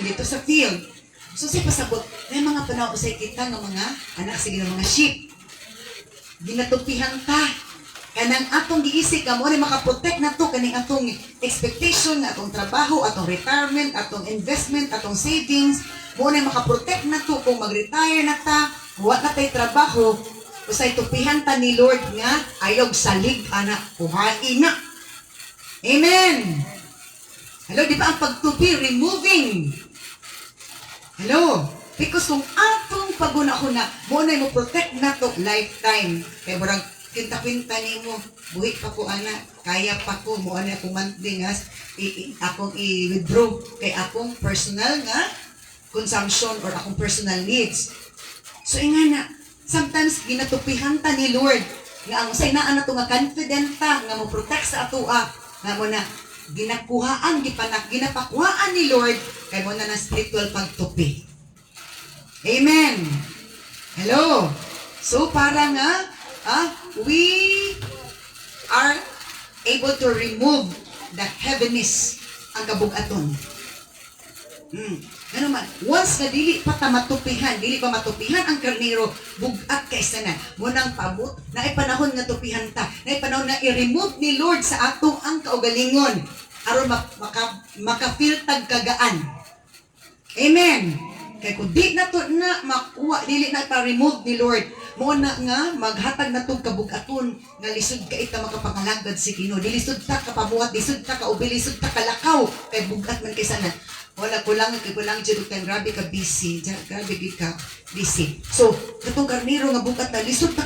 dito sa field. So siya pasabot, may mga panahon usay kita ng mga anak sige ng mga sheep. Ginatupihan ta. Kanang atong giisip ka mo ni makaprotect na to kaning atong expectation, atong trabaho, atong retirement, atong investment, atong savings. Mo ni makaprotect na to kung mag-retire na ta, wa na tay trabaho. Usay tupihan ta ni Lord nga ayog salig anak kuhain na. Amen. Hello, di ba ang pagtupi, removing? Hello? Because kung atong paguna-una, mo na mo protect na to lifetime. Kaya barang kinta-kinta ni mo, buhi pa ko anak, kaya pa ko, mo na akong monthly nga, akong i-withdraw kay akong personal nga consumption or akong personal needs. So, nga na, sometimes ginatupihan ta ni Lord, nga ang say naan na to nga confident ta, nga mo protect sa atua, nga mo na, ginakuhaan, ginapakuhaan ni Lord, kay mo na spiritual pagtupi. Amen. Hello. So, para nga, we are able to remove the heaviness ang kabugaton. Ano man, once na dili pa matupihan ang karnero, bugat kaysa na. Munang pabot, na ipanahon nga tupihan ta, na ipanahon na i-remove ni Lord sa atong ang kaugalingon, aron maka-feel tag kagaan. Amen. Kaya kung di na to na makuha, dili na pa-remove ni Lord, mo na nga maghatag na tong kabugaton nga lisod ka ita makapangalagad si Ginoo. Dilisod ta kapabuhat, lisod ta kaubi, lisod ta kalakaw kay bugat man kaysa na. Wala kulang jud kay grabe ka busy, grabe gid ka busy. So katong karnero nga bugat na lisod ta